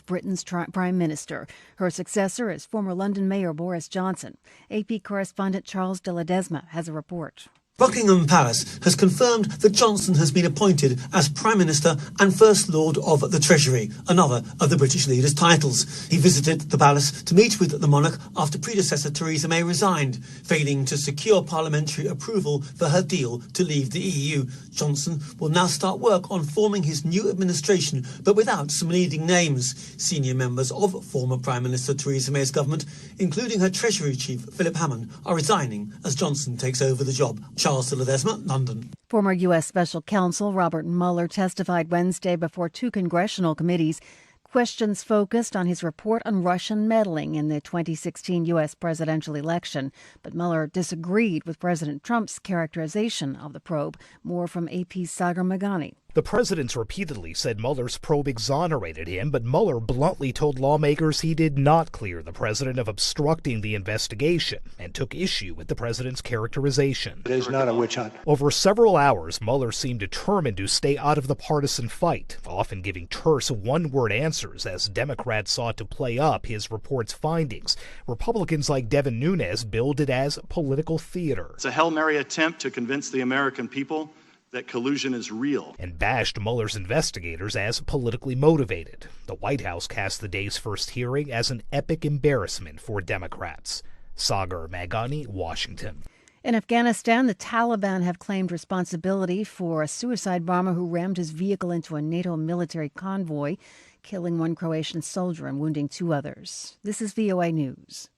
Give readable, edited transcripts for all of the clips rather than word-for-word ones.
Britain's Prime Minister. Her successor is former London Mayor Boris Johnson. AP correspondent Charles De Ledesma has a report. Buckingham Palace has confirmed that Johnson has been appointed as Prime Minister and First Lord of the Treasury, another of the British leader's titles. He visited the palace to meet with the monarch after predecessor Theresa May resigned, failing to secure parliamentary approval for her deal to leave the EU. Johnson will now start work on forming his new administration, but without some leading names. Senior members of former Prime Minister Theresa May's government, including her Treasury chief, Philip Hammond, are resigning as Johnson takes over the job. Charles De Ledesma, London. Former U.S. Special Counsel Robert Mueller testified Wednesday before two congressional committees. Questions focused on his report on Russian meddling in the 2016 U.S. presidential election. But Mueller disagreed with President Trump's characterization of the probe. More from AP's Sagar Meghani. The president's repeatedly said Mueller's probe exonerated him, but Mueller bluntly told lawmakers he did not clear the president of obstructing the investigation and took issue with the president's characterization. It is not a witch hunt. Over several hours, Mueller seemed determined to stay out of the partisan fight, often giving terse one-word answers as Democrats sought to play up his report's findings. Republicans like Devin Nunes billed it as political theater. It's a Hail Mary attempt to convince the American people that collusion is real. And bashed Mueller's investigators as politically motivated. The White House cast the day's first hearing as an epic embarrassment for Democrats. Sagar Meghani, Washington. In Afghanistan, the Taliban have claimed responsibility for a suicide bomber who rammed his vehicle into a NATO military convoy, killing one Croatian soldier and wounding two others. This is VOA News.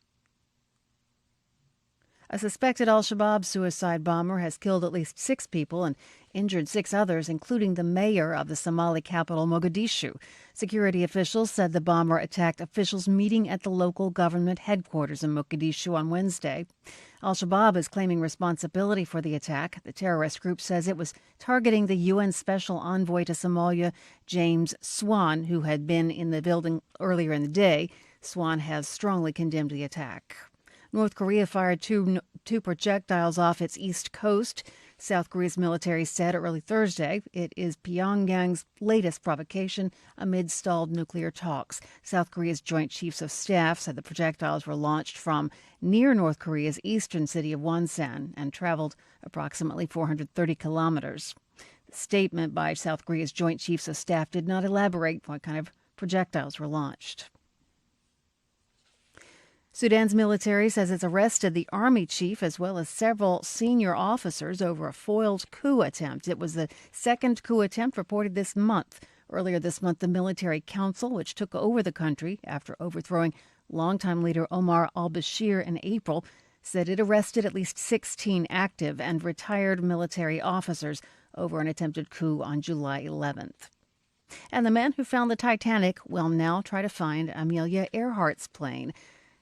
A suspected al-Shabaab suicide bomber has killed at least 6 people and injured 6 others, including the mayor of the Somali capital, Mogadishu. Security officials said the bomber attacked officials meeting at the local government headquarters in Mogadishu on Wednesday. Al-Shabaab is claiming responsibility for the attack. The terrorist group says it was targeting the UN Special Envoy to Somalia, James Swan, who had been in the building earlier in the day. Swan has strongly condemned the attack. North Korea fired two projectiles off its east coast. South Korea's military said early Thursday it is Pyongyang's latest provocation amid stalled nuclear talks. South Korea's Joint Chiefs of Staff said the projectiles were launched from near North Korea's eastern city of Wonsan and traveled approximately 430 kilometers. The statement by South Korea's Joint Chiefs of Staff did not elaborate what kind of projectiles were launched. Sudan's military says it's arrested the army chief as well as several senior officers over a foiled coup attempt. It was the second coup attempt reported this month. Earlier this month, the military council, which took over the country after overthrowing longtime leader Omar al-Bashir in April, said it arrested at least 16 active and retired military officers over an attempted coup on July 11th. And the man who found the Titanic will now try to find Amelia Earhart's plane.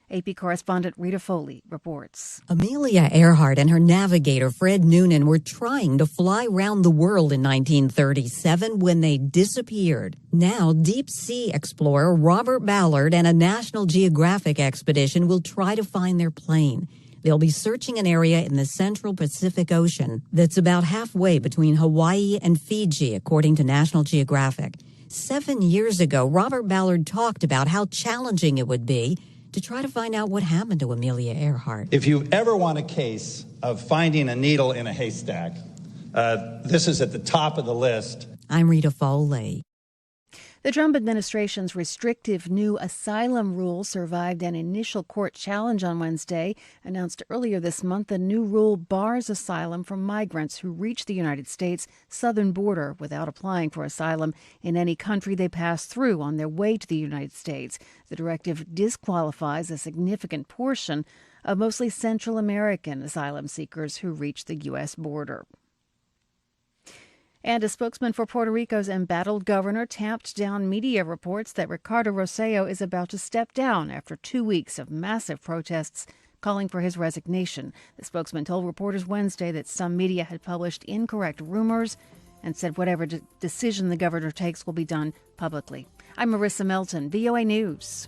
AP correspondent Rita Foley reports. Amelia Earhart and her navigator Fred Noonan were trying to fly round the world in 1937 when they disappeared. Now, deep-sea explorer Robert Ballard and a National Geographic expedition will try to find their plane. They'll be searching an area in the central Pacific Ocean that's about halfway between Hawaii and Fiji, according to National Geographic. 7 years ago, Robert Ballard talked about how challenging it would be to try to find out what happened to Amelia Earhart. If you ever want a case of finding a needle in a haystack, this is at the top of the list. I'm Rita Foley. The Trump administration's restrictive new asylum rule survived an initial court challenge on Wednesday. Announced earlier this month, the new rule bars asylum from migrants who reach the United States southern border without applying for asylum in any country they pass through on their way to the United States. The directive disqualifies a significant portion of mostly Central American asylum seekers who reach the U.S. border. And a spokesman for Puerto Rico's embattled governor tamped down media reports that Ricardo Rossello is about to step down after 2 weeks of massive protests calling for his resignation. The spokesman told reporters Wednesday that some media had published incorrect rumors and said whatever decision the governor takes will be done publicly. I'm Marissa Melton, VOA News.